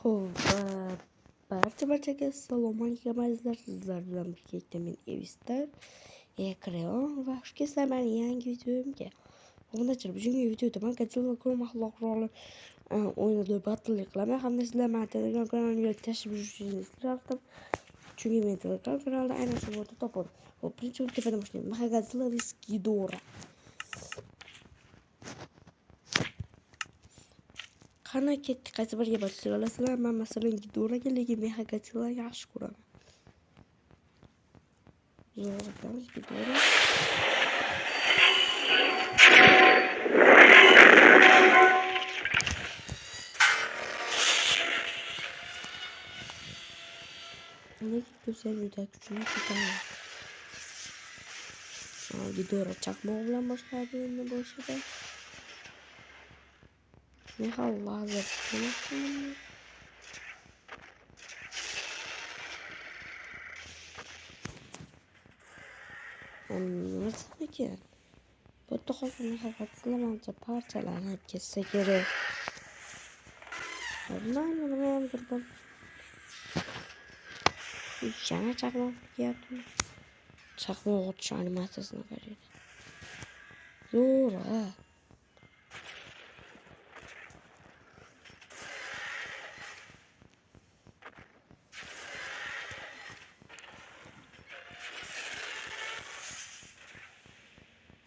Xo'p, barchaga assalomu alaykum azizlar. Sizlar bilan birgalikda men Evistar Ekreon va xush kelibsizlar mening yangi videomga. Bugungi videoda men Godzilla mahluqlari o'yinida battle qilaman hamda sizlar meni Telegram kanalimga tashrif buyurishingizni istardim. Chunki men Telegram kanalida aynan shu yerda topaman. Xo'p, birinchi tepadan boshlaymiz. Mechagodzilla vs Ghidorah. Qani ketdi qaysi biriga boshlay olasizlar? Men masalan Ghidorahga, lekin Mechagodzillaga yaxshi ko'raman. Zo'ramiz Ghidorah. Lekin ko'rsam juda kuchli ketadi. Ghidorah chaqmoq bilan boshladi endi boshida. Mecha lazer qo'ymoqchiman. Nima ekan? Bu yerda hozir Mechagodzilla menimcha parchalanib ketsa kerak. Nima ham turdim. Yana chaqmoq kelyapti. Chaqmoq otish animatsiyasini qaraydi. Zo'ra.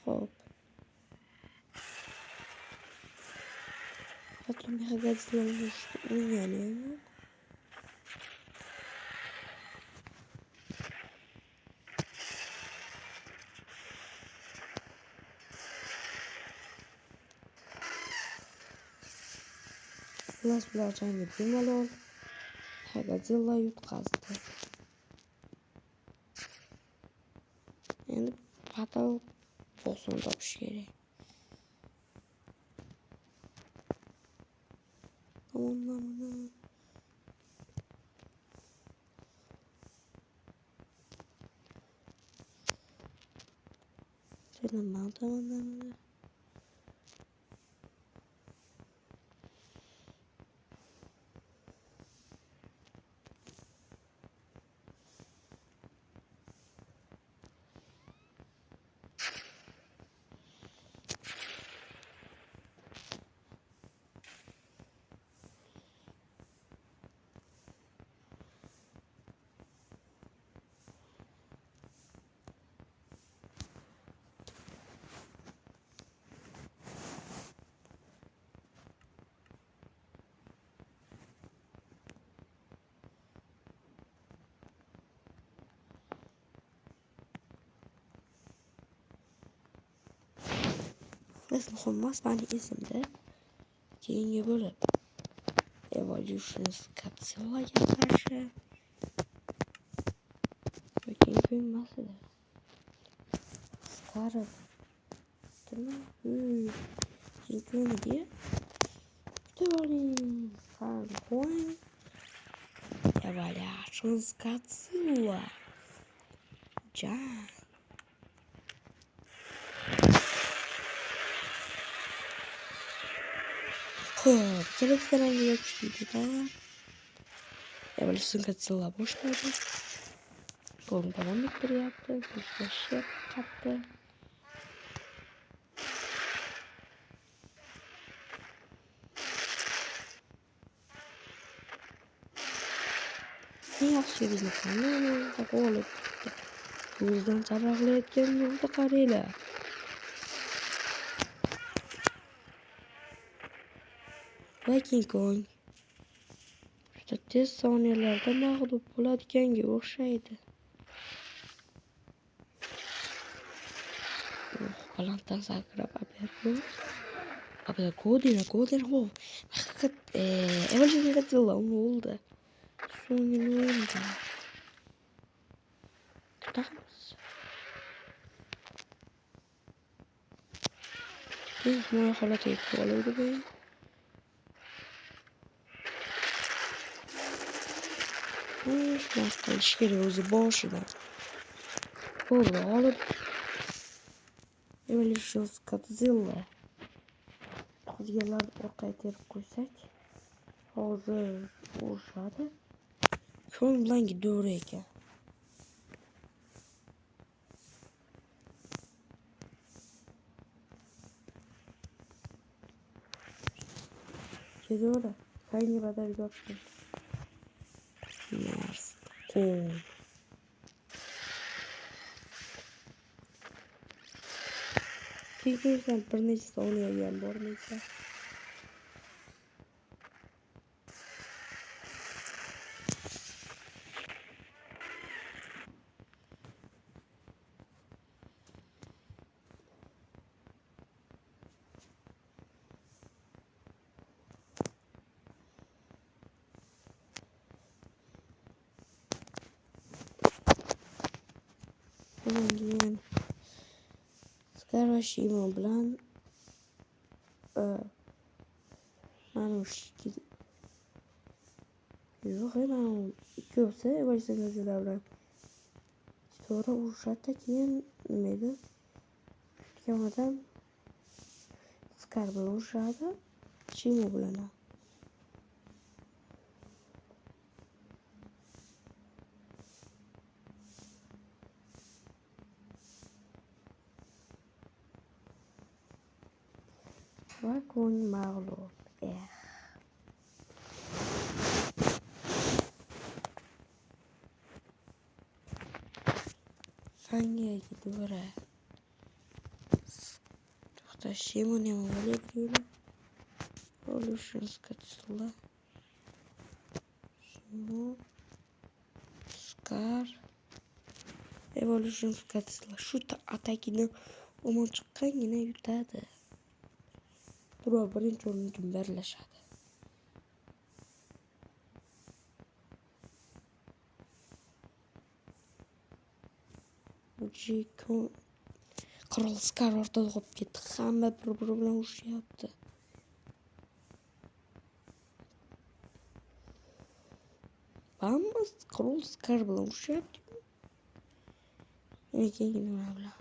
Hop. Hatto Mechagodzilla'ni o'yngani yo'q. Ular jangda bemalol Mechagodzilla yutqazdi. Endi battle boss'ini topish kerak. Tamam. Muhim emas, meni esimda keyingi bo'lib Evolution Godzillaga qarshi keyingi emas edi. Qarab turma. Evolution Godzilla. Jang. Xo'p, keraklarga yopishdik. Evolution Godzilla boshladi. Qo'lni davom ettiryapti. Buslashyapti qattiq. Yaxshi bizni qanday g'olib ko'zdan charaqlayotgan yo'lda qaranglar. King Kong juda tez soniyalarda mag'lub bo'ladiganga o'xshaydi. Balanddan sakrab Godin ho. Haqiqat Evolution Godzilla oldu. So'nggi o'yinda. Kutamiz. Biz bu holatga qo'yildi bu. Nasıl qilish kerak o'zi boshidan. To'g'ri olib Evolution qizgalarni orqaga terib qo'ysak, hozir urishadi. Ko'ng bilan gidiyor ekan. Gidiyor. Hangi kadar gördün? Mars. Ko'ng. Kekirsen bir necha soniyaga bormaysan. Bundan keyin Scar va Shimo bilan mana shu yo'q, mana ikkovsi evolyutsiyachilar bilan to'g'ri urushadi. Keyin nima edi? Ikki odam Scar bilan urushadi, Shimo bilan. Va Ko'ng mag'lub. Hangi gidiyor? To'xta, Shimoni ham o'lyapti. Evolution Scar. Shimo. Scar. Evolution Scar. Shu atakini omon chiqqangina yutadi. Birov birinchi o'rinni kim birlashadi. Qirol Scar ortada qolib ketdi. Hamma bir-biri bilan urushyapti. Hammasi Qirol Scar bilan urushyapti. Keyin nima bilan?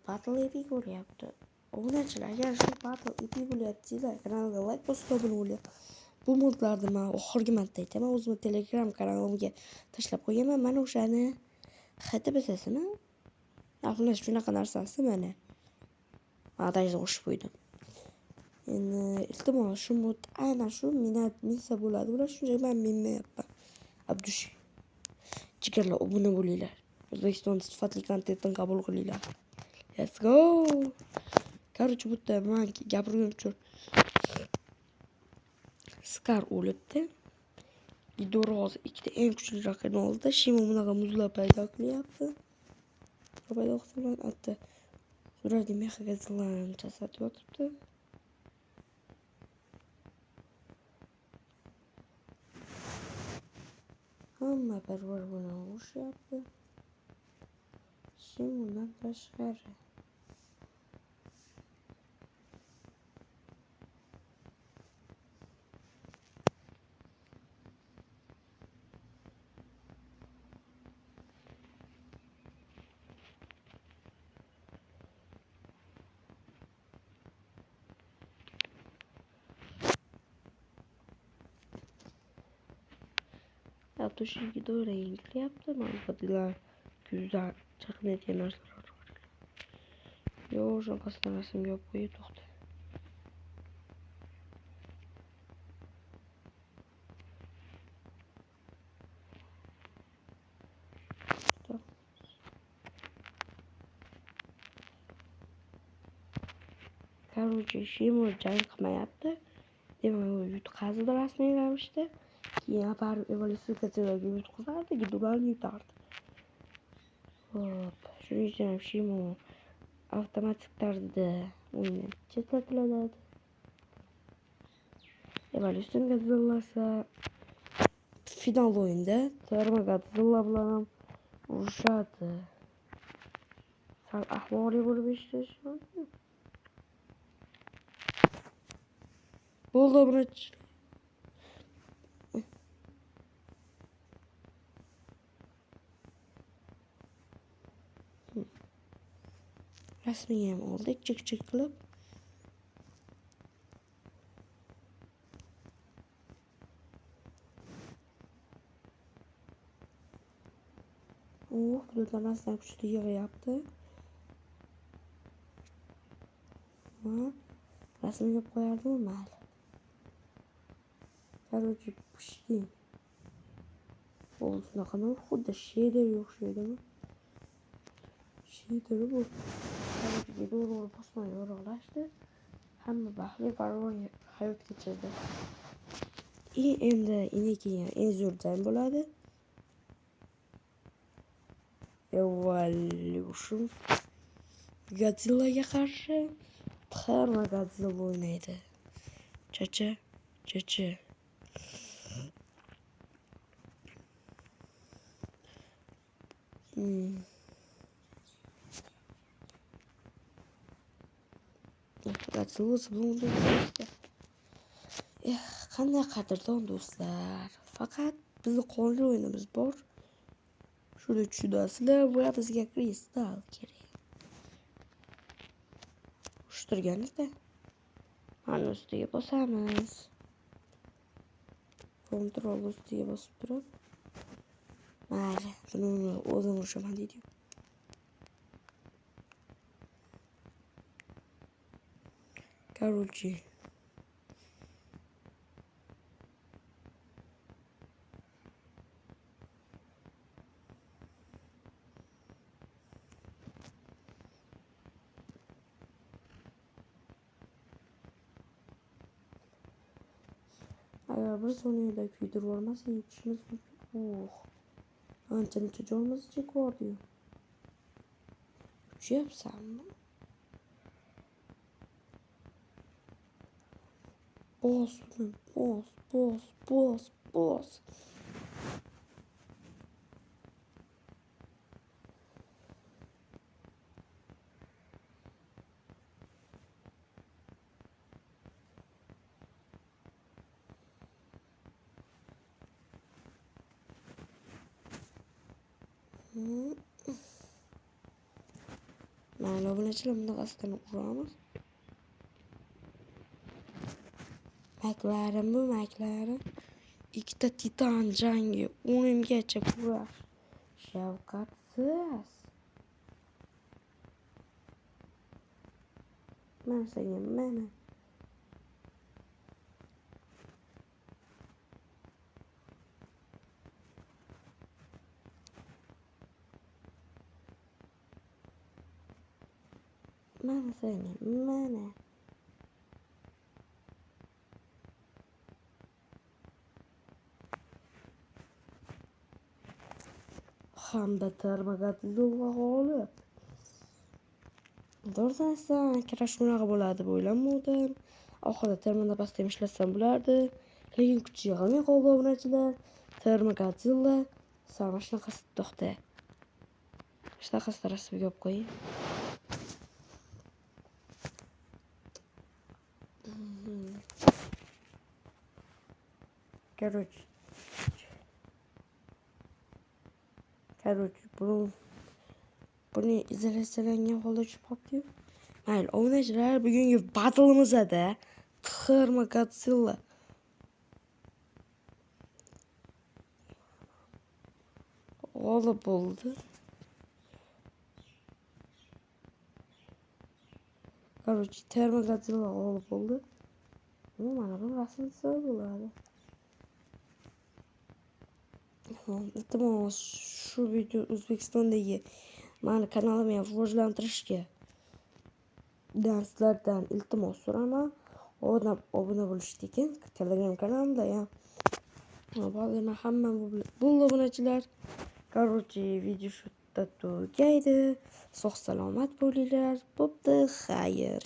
Battle epic bo'lyapti. Obunachilar, agar shu battle epic bo'lyapti, kanalga like bosib obuna bo'ling. Bu modlarni men oxirgi marta aytaman, o'zim Telegram kanalimga tashlab qo'yaman. Mana o'shani HTBSini, afuna shunaqa narsasi mana. Adayga qo'shib qo'ydim. Endi iltimos shu mod aynan shu minsa bo'ladi. Ular shunga men minmayapman. Abdush. Jigarlar obuna bo'linglar. O'zbekiston sifatli kontentni qabul qilinglar. Let's go. Короче, bu yerda men gapirgan uchun Scar o'libdi. Gidor hozir ikkita eng kuchli raqibni oldida. Shimo bunaqa muzlar paydo qilyapti. Paydo qilgan atda. Ularning mexiga zilan jasad yotibdi. Hamma bir-bir bilan urushyapti. Shimodan tashqari. Abdushiga doğru yengilyapti. Manfaatlar güzel chaqnaydigan narsalar bor. Yo'q, shunaqasidan rasmga olib qo'yib to'xta. Короче, Shimo jang qilmayapti. Demak, u yutqazdi rasmiy ravishda. Keyin aparib evolyutsiyachilarga yutqazardi, gidularni yutardi. Hop, shuning uchun ham Shimo avtomatik tarzda o'yindan chetlatiladi. Evolyutsiya Godzillasi final o'yinda Terma Godzilla bilan ham urushadi. Sal ahvoli bo'lib eshitish. Bo'ldi, buni rasmiga ham oldik chik qilib. Bulutlar rasman kuchli yig'yapti. Rasmiga qo'yardim mayli. Короче, pushkin. Shunaqa xuddi shaderga o'xshaydimi? Shader bu. Korоче, doğru bosmay yorug'lashdi. Hamma baxtli parvon hayot kechirdi. Endi keyin eng zo'r jang bo'ladi. Evolution Godzillaga qarshi Txarma Godzilla o'ynaydi. Chacha. Qanday qadrdon do'stlar. Faqat bizni qonli o'yinimiz bor. Shuni tushunasizlar va bizga kristal kerak. Ushtirganida mana ustiga bosamiz. Kontrol ustiga bosib turib. Mayli, buni o'zim urishaman deydi. Короче, agar bir soniyada kuydirib olmasa yetishimiz mumkin. Ancha jonimiz chekyapti. Uchyapsanmi? Boss. Mayli, obunachilar bunaqasidan uramiz. McLaren. Ikkita titan jangi o'limgacha kurash. Shafqatsiz. Mana senga mana. Hamda Termagodzilla g'olib. To'g'risi kirash shunaqa bo'ladi deb o'ylamovdim. Oxirida termada pastga ishlatsam bo'lardi. Lekin kuchi yig'ilmay qoldi obunachilar. Termagodzilla sana shunaqasi to'xta. Shunaqasi rasmiga olib qo'ying. Короче, buni izolyatsiyalangan holda tushib qolibdi-yu. Mayli, obunachilar, bugungi battle'imizda Termagodzilla g'olib bo'ldi. Короче, Termagodzilla g'olib bo'ldi. Mana bu rasmisi bo'ladi. Iltimos, shu video O'zbekistondagi mani kanalimni rivojlantirishga sizlardan iltimos so'raman. Obuna bo'lishni keyin Telegram kanalimda ham. Hozir hamma bo'ldi obunachilar. Короче, video shu yerda tugaydi. Sog' salomat bo'linglar. Bo'pti, xayr.